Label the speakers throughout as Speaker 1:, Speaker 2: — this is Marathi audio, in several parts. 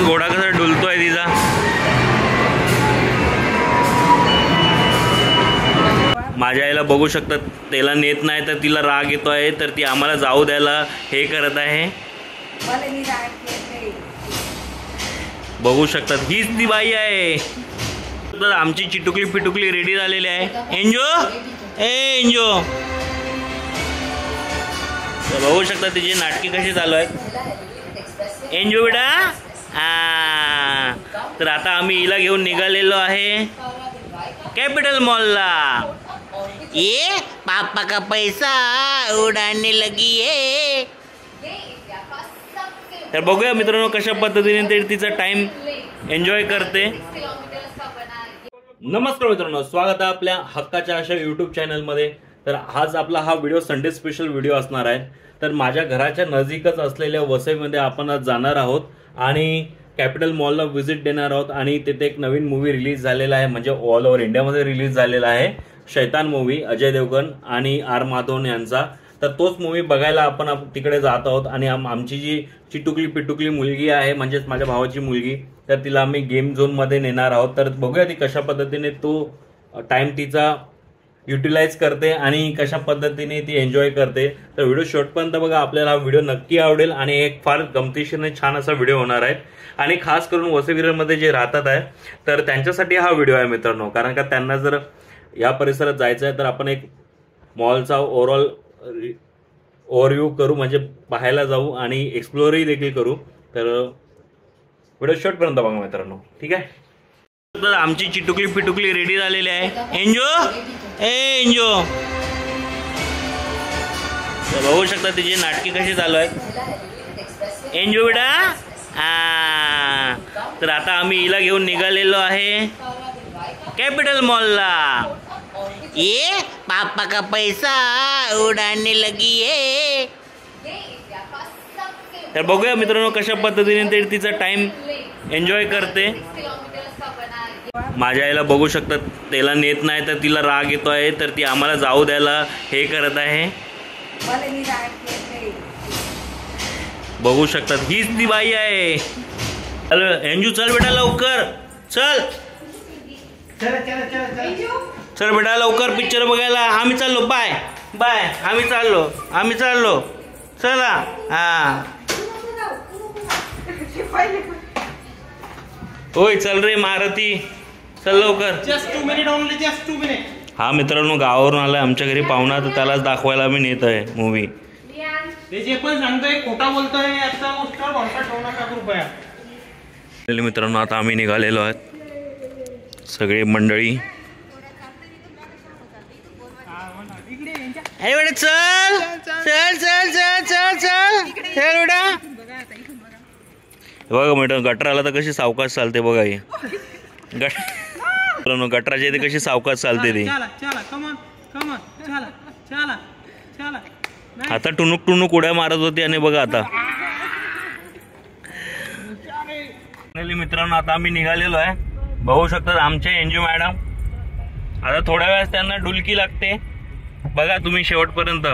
Speaker 1: शकतात घोडा कसा डुलतोय तिचा. माझ्या आईला बघू शकतात, त्याला नेत नाही तर तिला राग येतो आहे, तर ती आम्हाला जाऊ द्यायला हे करत आहे. बघू शकतात हीच ती बाई आहे. तर आमची चिटुकली पिटुकली रेडी झालेली आहे. एंजो एंजो बघू शकता तिची नाटकी कशी चालू आहेत. एंजो बेटा हा. तर आता आम्ही हिला घेऊन निघालेलो आहे कॅपिटल मॉलला. ये पापा का पैसा उडाने लगी है. तर बघूया मित्रांनो कशा पद्धतीने ते तिचा टाइम एन्जॉय करते. नमस्कार मित्रांनो, स्वागत आहे आपल्या हक्काच्या अशा यूट्यूब चॅनलमध्ये. तर आज आपला हा व्हिडिओ संडे स्पेशल व्हिडिओ असणार आहे. तर माझ्या घराच्या नजीकच असलेल्या वसईमध्ये आपण आज जाणार आहोत आणि कॅपिटल मॉलला व्हिजिट देणार आहोत. आणि तिथे एक नवीन मूवी रिलीज झालेला आहे, म्हणजे ऑल ओव्हर इंडियामध्ये रिलीज झालेला आहे, शैतान मूवी, अजय देवगण आणि आर माधवन यांचा. तर तोच मूवी बघायला आपण तिकडे जात आहोत. आणि आमची जी चिटुकली पिटुकली मुलगी आहे, म्हणजेच माझ्या भावाची मुलगी, तर तिला आम्ही गेम झोनमध्ये नेणार आहोत. तर बघूया ती कशा पद्धतीने तो टाइम तिचा युटिलाइज करते आणि कशा पद्धतीने ती एन्जॉय करते. तर व्हिडिओ शेवटपर्यंत बघा, आपल्याला हा व्हिडिओ नक्की आवडेल आणि एक फार गमतीशीर छान असा व्हिडिओ होणार आहे. आणि खास करून वसईविरारमध्ये जे राहतात आहे तर त्यांच्यासाठी हा व्हिडिओ आहे मित्रांनो. कारण का त्यांना जर या परिसरात जायचं आहे तर आपण एक मॉलचा ओव्हरऑल ओव्हरव्ह्यू करू, म्हणजे पाहायला जाऊ आणि एक्सप्लोरही देखील करू. तर व्हिडिओ शेवटपर्यंत बघा मित्रांनो, ठीक आहे. तर आमची चिटुकली पिटुकली रेडी झालेली आहे. एंजो एंजो बघू शकता तिची नाटकी कशी चालू आहेत. एंजो बेटा हा. तर आता आम्ही हिला घेऊन निघालेलो आहे कॅपिटल मॉलला. ये पापा का पैसा उडाने लगी है. तर बघूया मित्रांनो कशा पद्धतीने ते तिचा टाइम एन्जॉय करते. माझ्या आईला बघू शकतात, त्याला नेत नाही तर तिला राग येतो आहे, तर ती आम्हाला जाऊ द्यायला हे करत आहे. बघू शकतात हीच ती बाई आहे. चल एंजू, चल बेटा लवकर, चल चल बेटा लवकर पिक्चर बघायला. आम्ही चाललो, बाय बाय, आम्ही चाललो चला. हा होय, चल रे मारुती, चल लवकर.
Speaker 2: Just 2 minute only, just 2 minute.
Speaker 1: हा मित्रांनो, गावावरून आलाय आमच्या घरी पाहुणा, तर त्यालाच दाखवायला आम्ही नेत आहे मूवी.
Speaker 2: ते जे पण सांगतोय खोटा बोलतोय, याचा गोष्टीवर भरोसा ठेवू नका कृपया.
Speaker 1: मित्रांनो आता आम्ही निघालेलो आहेत सगळी मंडळी. एवढे चल चल चल चल चल चल चल बेटा. बघा मित्रांनो, गटर आला तर कशी सावकाश चालते बघा. ही गटराच्या इथे कशी सावकाश चालते ती. आता टुनुक टुनुक उड्या मारत होती आणि बघा आता. मित्रांनो आता आम्ही निघालेलो आहे. बघू शकतात आमचे एंजू मॅडम. आता थोड्या वेळास त्यांना डुलकी लागते, बघा तुम्ही शेवटपर्यंत.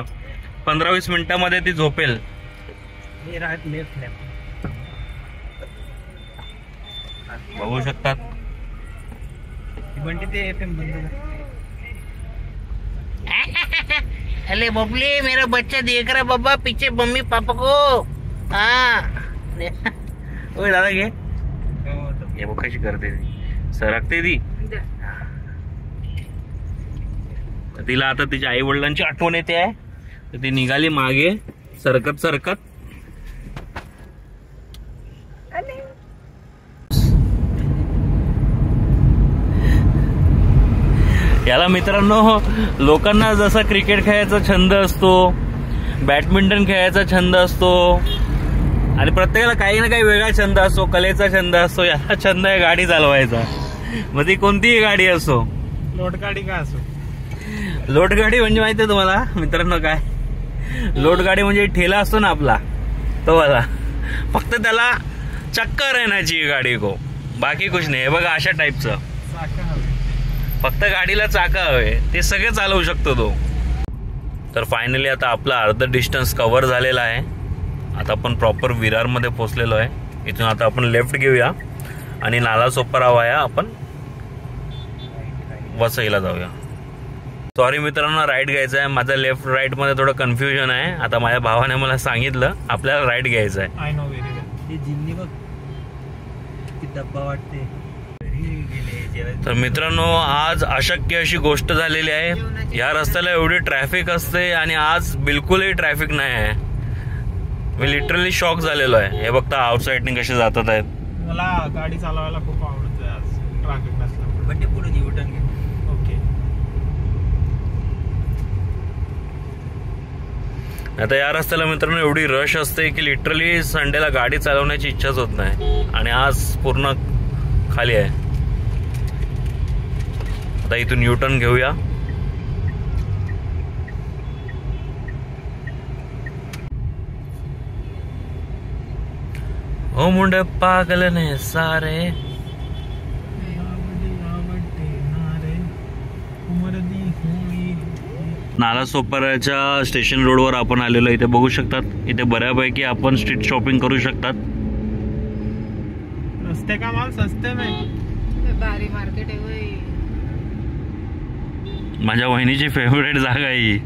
Speaker 1: 15-20 मिनिटांमध्ये ती झोपेल. बघू शकतात. अरे बबली, मेरा बच्चा देख रहा बाबा पीछे मम्मी पापा को. हाँ ओए दादा घे. हे बघ कशी करते, सरकते ती. तिला आता तिच्या आई वडिलांची आठवण येते आहे, तर ती निघाली मागे सरकत सरकत. याला मित्रांनो, लोकांना जसा क्रिकेट खेळायचा छंद असतो, बॅडमिंटन खेळायचा छंद असतो आणि प्रत्येकाला काही ना काही वेगळा छंद असतो, कलेचा छंद असतो. याला छंद आहे गाडी चालवायचा. मग ती कोणतीही गाडी असो,
Speaker 2: लोटगाडी का असो.
Speaker 1: लोटगाडी म्हणजे माहिती आहे तुम्हाला मित्रांनो काय? लोटगाडी म्हणजे ठेला असतो ना आपला, तो वाला. फक्त त्याला चक्कर येण्याची गाडी को, बाकी कुछ नाही. बघा अशा टाईपचं, फक्त गाडीला चाका हवे, ते सगळे चालवू शकतो तो. तर फायनली आता आपला अर्ध डिस्टन्स कव्हर झालेला आहे. आता आपण प्रॉपर विरारमध्ये पोहोचलेलो आहे. इथून आता आपण लेफ्ट घेऊया आणि नालासोपारा वाया आपण वसईला जाऊया. सॉरी मित्रांनो, राईट घ्यायचा आहे. माझा लेफ्ट राईट मध्ये थोडं कन्फ्युजन आहे. आता माझ्या भावाने मला सांगितलं आपल्याला राईट घ्यायचं आहे.
Speaker 2: आय नो व्हेरी वेल.
Speaker 3: हे जिन्नी बघ किती डब्बा वाटते.
Speaker 1: तर मित्रांनो, आज अशक्य अशी गोष्ट झालेली आहे. या रस्त्याला एवढी ट्रॅफिक असते आणि आज बिलकुलही ट्रॅफिक नाही आहे. मी लिटरली शॉक झालेलो आहे. हे बघता आउटसाइडने कसे जातात आहेत.
Speaker 2: मला गाडी चालवायला खूप आवडते आज ट्रॅफिक नसल्यामुळे.
Speaker 3: पण ते पुढे U-turn घे.
Speaker 2: ओके.
Speaker 1: आता या रस्त्याला मित्रांनो एवढी रश असते की लिटरली संडेला गाडी चालवण्याची इच्छाच होत नाही आणि आज पूर्ण खाली आहे. आता इथून U-turn घेऊया. ओ मुंडे पागल ने सारे. नालासोपाऱ्याच्या स्टेशन रोडवर आपण आलेलो. इथे बघू शकतात, इथे बऱ्यापैकी आपण स्ट्रीट शॉपिंग करू शकतात.
Speaker 2: रस्ते का माल सस्ते में
Speaker 4: भारी मार्केट आहे वय.
Speaker 1: माझ्या वहिनीची फेवरेट जागा ही.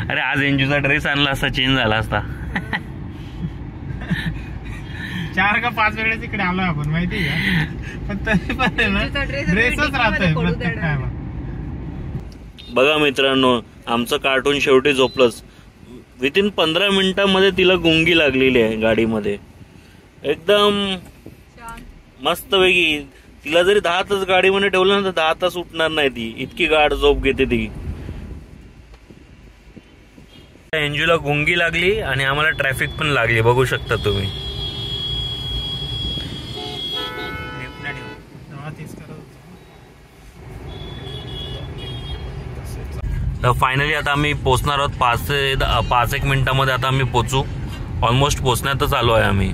Speaker 1: अरे आज एंजूचा ड्रेस आणला असता, चेंज झाला असता.
Speaker 2: 4 का 5 वेळेस इकडे आलोय आपण, माहिती का? पण तरी पण आहे ना, ड्रेसच राहतोय प्रत्येक टायमा.
Speaker 1: बघा मित्रांनो, आमचं कार्टून शेवटी झोपलंच. विथिन 15 मिनिटांमध्ये तिला गुंगी लागलेली आहे गाडीमध्ये. एकदम मस्त वेगळी. तिला जरी 10 तास गाडीमध्ये ठेवलं ना तर 10 तास उठणार नाही ती, इतकी गाढ झोप घेते ती. एंजूला गुंगी लागली आणि आम्हाला ट्रॅफिक पण लागली, बघू शकता तुम्ही. तर फायनली आता आम्ही पोचणार आहोत. 5-1 मिनिटामध्ये आता आम्ही पोचू. ऑलमोस्ट पोचण्यातच आलो आहे आम्ही.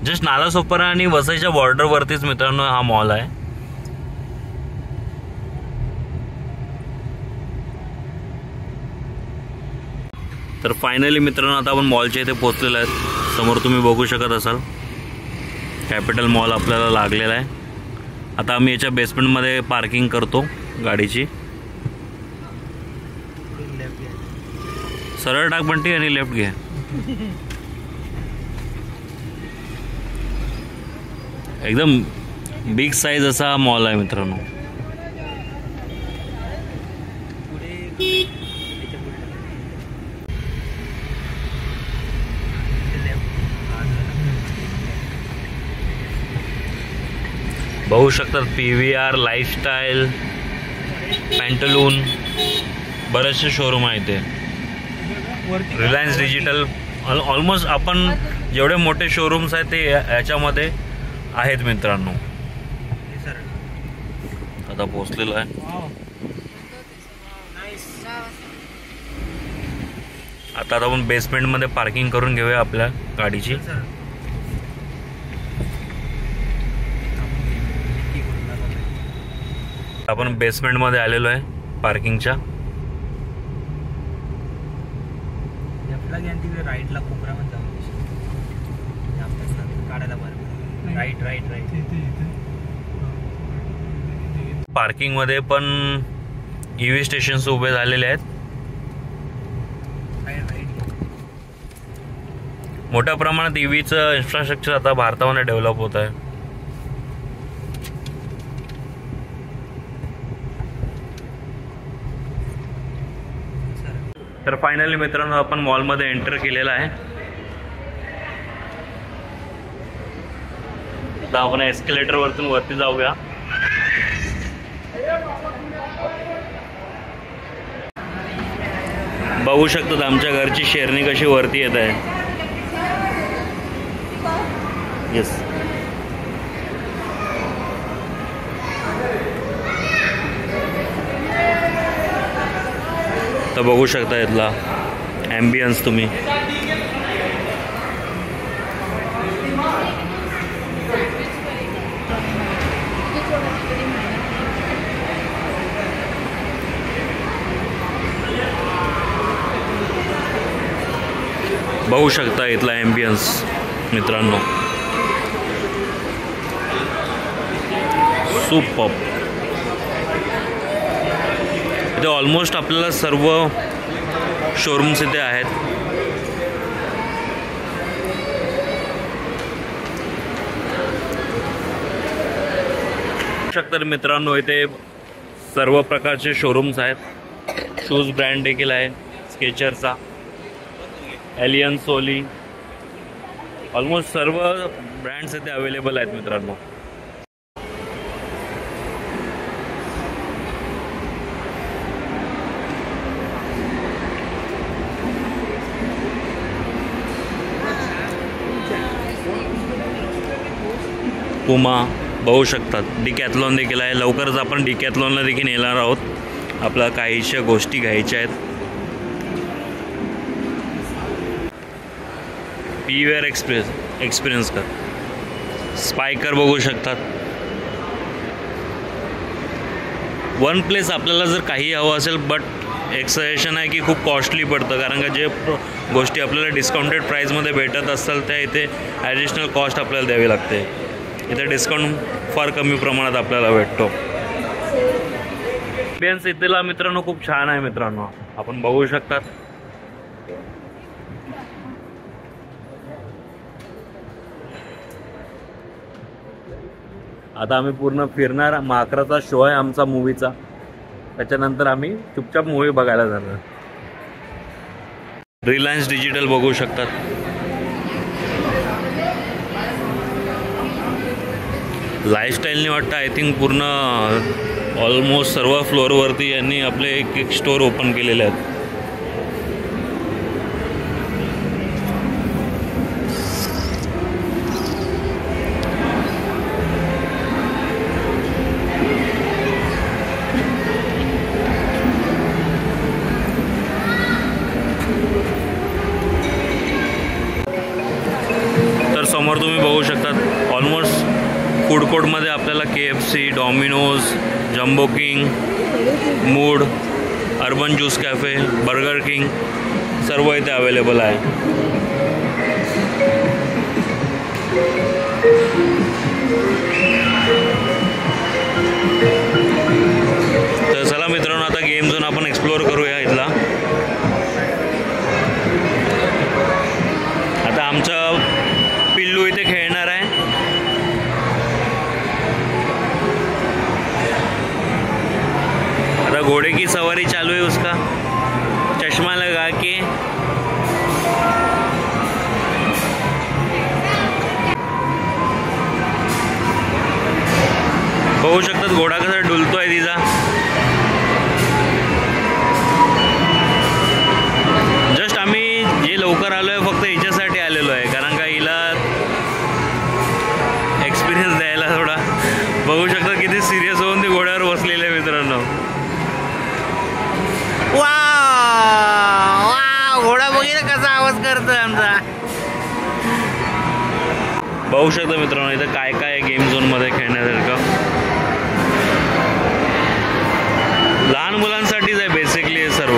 Speaker 1: जस्ट नालासोपारा आणि वसईच्या बॉर्डर वरतीच मित्रांनो हा मॉल आहे. तर फायनली मित्रांनो आता आपण मॉलच्या इथे पोहोचलेलो आहेत. समोर तुम्ही बघू शकत असाल कॅपिटल मॉल आपल्याला लागलेला आहे. आता आम्ही याच्या बेसमेंटमध्ये पार्किंग करतो गाडीची. सरळ टाक बंटी आणि लेफ्ट घे. एकदम बिग साईज असा मॉल आहे मित्रांनो. बघू शकतात PVR, लाईफस्टाईल, पॅन्टलून, बरेचसे शोरूम आहेत. ते रिलायन्स डिजिटल, ऑलमोस्ट आपण जेवढे मोठे शोरूम्स आहेत ते याच्यामध्ये आहेत मित्रांनो. आता पोहोचलेलो आहे. आता आपण बेसमेंटमध्ये पार्किंग करून घेऊया आपल्या गाडीची. आपण बेसमेंटमध्ये आलेलो आहे पार्किंगच्या.
Speaker 3: राईटला कोपरा पण जाऊन काढायला बरं. Right right right.
Speaker 1: पार्किंग मध्ये पण EV स्टेशन्स उभे झालेले आहेत. मोठ्या प्रमाणात EVचं इन्फ्रास्ट्रक्चर आता भारतामध्ये डेव्हलप होत आहे. तर फायनली मित्रांनो आपण मॉलमध्ये एंटर केलेला आहे. आता आपण एस्केलेटर वरतून वरती जाऊया. बघू शकतात आमच्या घरची शेरणी कशी वरती येत आहे. येस, तर बघू शकता इथला ॲम्बियन्स तुम्ही. बघू शकता इथला ॲम्बियन्स मित्रांनो, सुपर्ब. इथे ऑलमोस्ट आपल्याला सर्व शोरूम्स इथे आहेत. शकता मित्रांनो इथे सर्व प्रकारचे शोरूम्स आहेत. शूज ब्रँड देखील आहे, स्केचरचा, एलियन, सोली, ऑलमोस्ट सर्व ब्रँड्स इथे अवेलेबल आहेत मित्रांनो. पुमा बघू शकतात, डिकॅथलॉन देखील आहे. लवकरच आपण डिकॅथलॉनला देखील येणार आहोत. आपल्याला काहीशा गोष्टी घ्यायच्या आहेत. पीवेअर एक्सपिरियन्स कर. स्पायकर बघू शकतात. वन प्लेस आपल्याला जर काही हवं असेल, बट एक सजेशन आहे की खूप कॉस्टली पडतं, कारण का जे गोष्टी आपल्याला डिस्काउंटेड प्राईसमध्ये भेटत असतात त्या इथे ॲडिशनल कॉस्ट आपल्याला द्यावी लागते. इथे डिस्काउंट फार कमी प्रमाणात आपल्याला भेटतो. ॲम्बियन्स इथला मित्रांनो खूप छान आहे मित्रांनो, आपण बघू शकतात. आता आम्ही पूर्ण फिरणार. माकराचा शो आहे आमचा मूवीचा, त्याच्यानंतर आम्ही चुपचाप मूवी बघायला जाणार. रिलायन्स डिजिटल बघू शकतात. लाईफस्टाईलने वाटतं आय थिंक पूर्ण ऑलमोस्ट सर्व फ्लोअरवरती यांनी आपले एक स्टोअर ओपन केलेले आहेत. तर समोर तुम्ही बघू शकतात ऑलमोस्ट फूड कोर्टमध्ये आपल्याला KFC, Domino's, Jumbo King, mood, urban juice cafe, burger king सर्व इथे अवेलेबल आहे. तर चला मित्रांनो, आता गेम झोन आपण एक्सप्लोअर करूया इथला. आता आमचा पिल्लू इथे खेळणार आहे. आता घोड़े की सवारी चालू है उसका. चश्मा लगा के बघू शकतात घोडा कसा डुलतोय तिचा. जस्ट आम्ही जे लवकर आलोय फक्त हिच्यासाठी आलेलो आहे, कारण का हिला एक्सपिरियन्स द्यायला थोडा. बघू शकता किती सिरियस होऊन ती घोड्यावर बसलेले आहे मित्रांनो. वा घोडा बघितला कसा आवाज करतोय आमचा. बघू शकता मित्रांनो इथं काय काय गेम झोन मध्ये खेळण्यासारखं. लहान मुलांसाठीच आहे बेसिकली हे सर्व.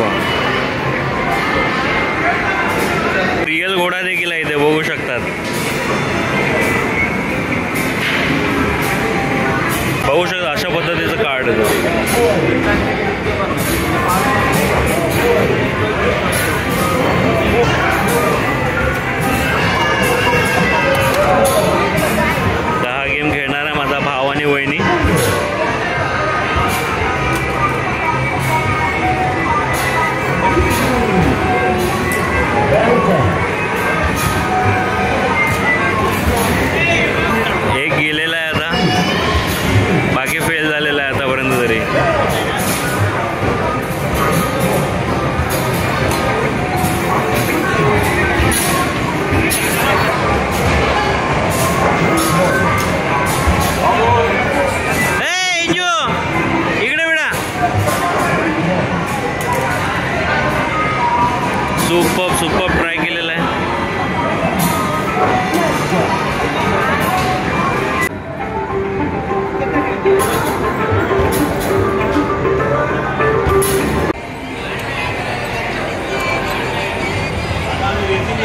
Speaker 1: रिअल घोडा देखील आहे इथे बघू शकतात. बघू शकता अशा पद्धतीचं कार्ड आहे. हा गेम खेळणार आहे माझा भाव आणि वहिनी. एक गेलेला आहे आता, बाकी फेल झालेला आहे आतापर्यंत तरी. इकडे बेटा. सुपर ट्राय केलेला आहे.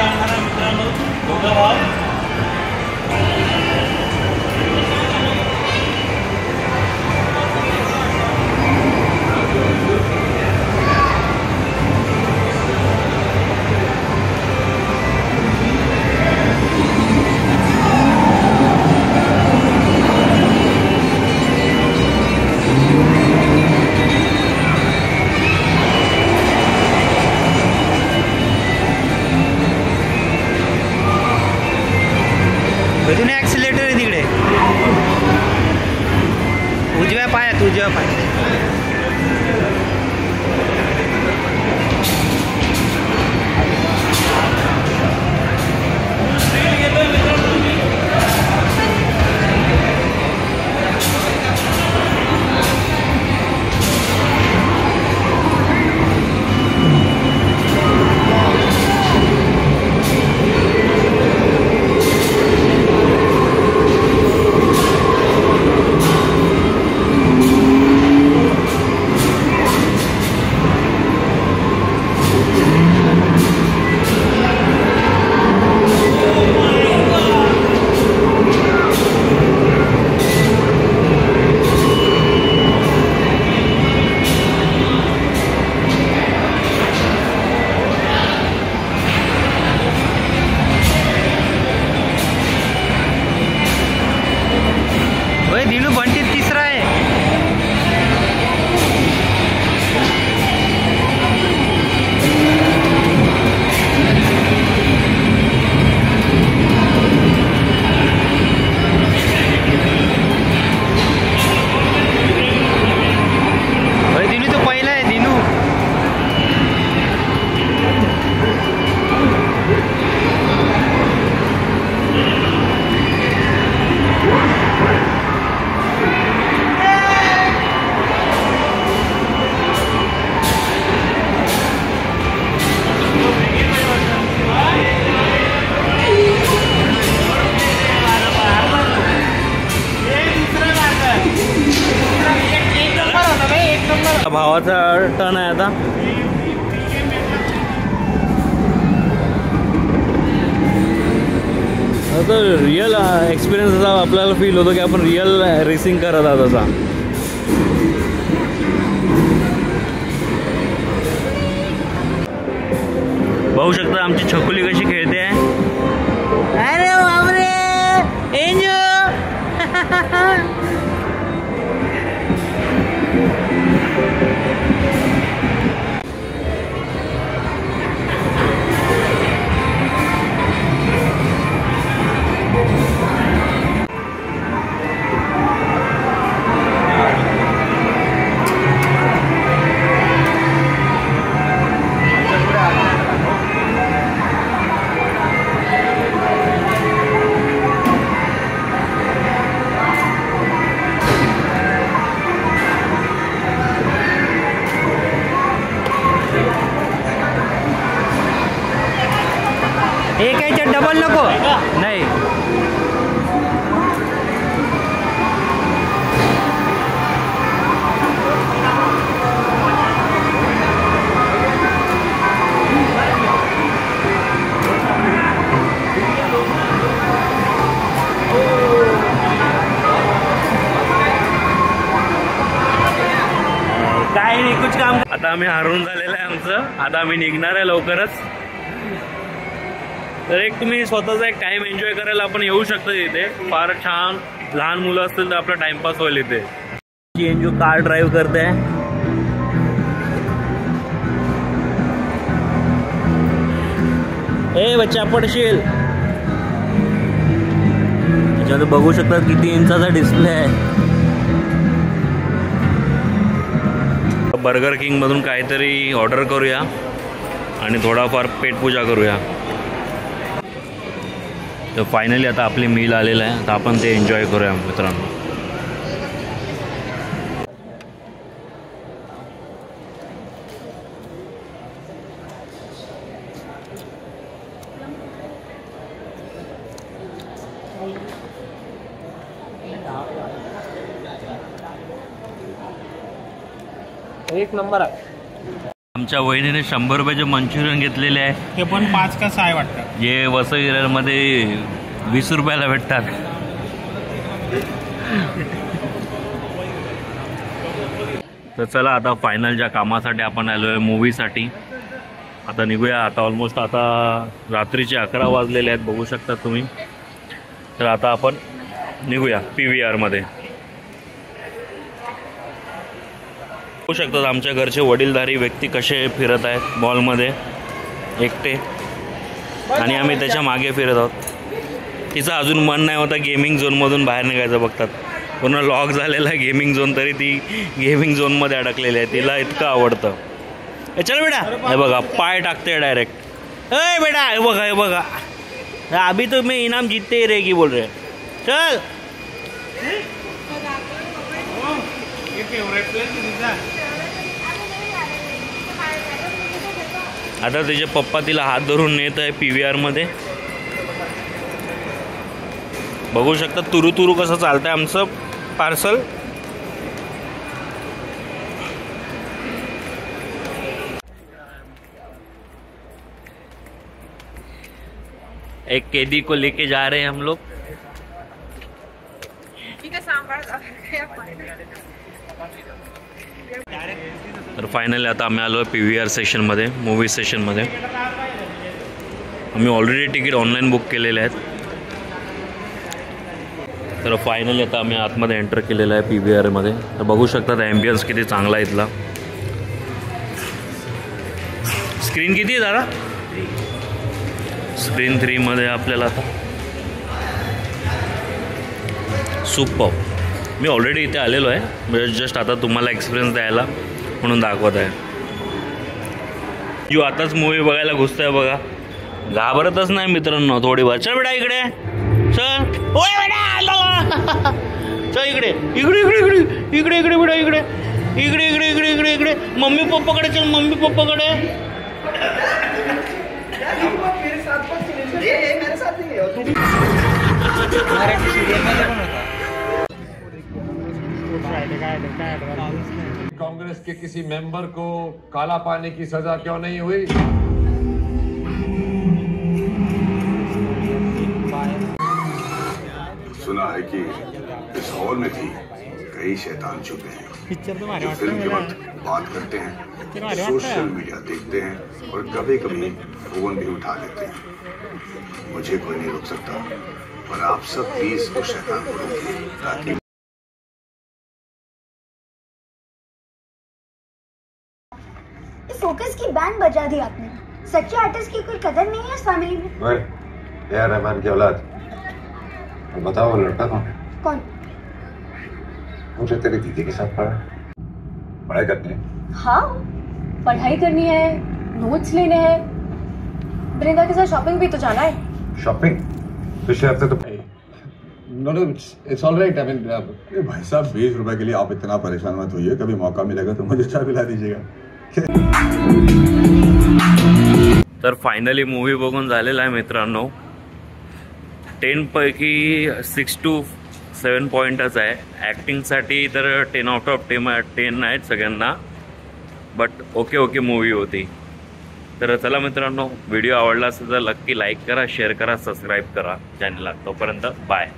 Speaker 1: आणणार आहे मित्रांनो, दोघं भाव.
Speaker 3: अजून ॲक्सिलेटर आहे तिकडे, उजव्या पायात, उजव्या पायात. दिनू बंटी तिसरा आहे. दिनू तो पहिला आहे. दिनू
Speaker 1: भावाचा टर्न आहे आता. आता रिअल एक्सपिरियन्स असा आपल्याला फील होतो की आपण रिअल रेसिंग करत आहोत असा. बघू शकता आमची छकुली कशी खेळते आहे.
Speaker 3: अरे बापरे एंजो. एक याच्यात डबल नको नाही.
Speaker 1: काय नाही कुछ काम. आता आम्ही हारून झालेलं आहे आमचं. आता आम्ही निघणार आहे लवकरच. तर एक तुम्ही स्वतःचा एक टाइम एन्जॉय करायला आपण येऊ शकता इथे. फार छान लहान मुलं असतील तर आपला टाइमपास होईल इथे. एन्जॉय कार ड्राईव्ह करते. ए बच्चा पडशील. त्याच्यात बघू शकता किती इंचाचा डिस्प्ले आहे. बर्गर किंग मधून काहीतरी ऑर्डर करूया आणि थोडाफार पेटपूजा करूया. तर फायनली आता आपली मील आलेलं आहे. तर आपण ते एन्जॉय करूया मित्रांनो.
Speaker 3: एक नंबर आहे.
Speaker 1: आमच्या वहिनीने 100 रुपयाचे मंचुरियन घेतलेले आहे.
Speaker 2: ते पण 5 का 6 वाटतं.
Speaker 1: जे वसई विरारमध्ये 20 रुपयाला भेटतात. तर चला आता फायनलच्या कामासाठी आपण आलो आहे मूवीसाठी. आता निघूया. आता ऑलमोस्ट आता रात्रीचे 11 वाजलेले आहेत, बघू शकता तुम्ही. तर आता आपण निघूया PVR मध्ये. बघू शकतात आमच्या घरचे वडीलधारी व्यक्ती कसे फिरत आहेत मॉलमध्ये एकटे, आणि आम्ही त्याच्या मागे फिरत आहोत. तिचं अजून मन नाही होता गेमिंग झोनमधून बाहेर निघायचं. बघतात पूर्ण लॉक झालेला आहे गेमिंग झोन, तरी ती गेमिंग झोनमध्ये अडकलेली आहे. तिला इतकं आवडतं. चल बेटा, हे बघा पाय टाकते डायरेक्ट. ए बेटा, हे बघा हे बघा, अभी तो मैं इनाम जीतते ही रहेगी बोल रहे. चल. आता तिचे पप्पा तिला हात धरून नेत आहे PVR मध्ये. बघू शकता तुरू तुरू कसं चालतंय आमचं पार्सल. एक कैदी को लेके जा रहे हैं हम लोग. तर फायनली आता आम्ही आलो PVR सेशनमध्ये, मूवी सेशनमध्ये. आम्ही ऑलरेडी तिकीट ऑनलाईन बुक केलेले आहेत. तर फायनली आता आम्ही आतमध्ये एंटर केलेलं आहे PVR मध्ये. तर बघू शकता ॲम्बियन्स किती चांगला आहे इथला. स्क्रीन किती आहे दादा? स्क्रीन 3 मध्ये आपल्याला आता सुपर. मी ऑलरेडी इथे आलेलो आहे, म्हणजे जस्ट आता तुम्हाला एक्सपिरियन्स द्यायला म्हणून दाखवत आहे. जो आताच मूवी बघायला घुसतोय बघा, घाबरतच नाही मित्रांनो थोडी बार. चल बेटा इकडे, चल. ओय बेटा आलो. चल इकडे इकडे इकडे इकडे इकडे इकडे बेटा इकडे इकडे इकडे इकडे इकडे इकडे मम्मी पप्पाकडे चल, मम्मी पप्पाकडे.
Speaker 4: कांग्रेस के किसी मेंबर को काला पानी की सजा क्यों नहीं हुई?
Speaker 5: सुना है कि इस हॉल में भी कई शैतान छुपे हैं जो फिल्म के वक्त बात करते हैं, सोशल मीडिया देखते हैं और कभी कभी फोन भी उठा लेते हैं. मुझे कोई नहीं रोक सकता, पर आप सब प्लीज उस शैतान को रोकिए ताकि
Speaker 6: फोकस की बैंड बजा दी आपने. सच्चे आर्टिस्ट की कोई कदर नहीं है इस फैमिली में.
Speaker 4: यार रहमान की औलाद. बताओ वो लड़का
Speaker 6: कौन?
Speaker 4: मुझे तेरी दीदी के साथ पढ़ाई करनी है.
Speaker 7: हाँ, पढ़ाई करनी है, नोट्स लेने हैं, वृंदा के साथ शॉपिंग भी तो जाना है.
Speaker 4: शॉपिंग पिछले हफ्ते तो no it's all right. I mean
Speaker 8: भाई साहब 20 रुपए के लिए आप इतना परेशान मत होइए. कभी मौका मिलेगा तो मुझे चाय पिला दीजिएगा.
Speaker 1: तर फायनली मूवी बघून झालेला आहे मित्रांनो. 10 पैकी 6 to 7 पॉईंटच आहे. ॲक्टिंगसाठी तर 10 out of 10 आहेत सगळ्यांना, बट ओके मूवी होती. तर चला मित्रांनो, व्हिडिओ आवडला असेल तर नक्की लाईक करा, शेअर करा, सबस्क्राईब करा चॅनलला. तोपर्यंत बाय.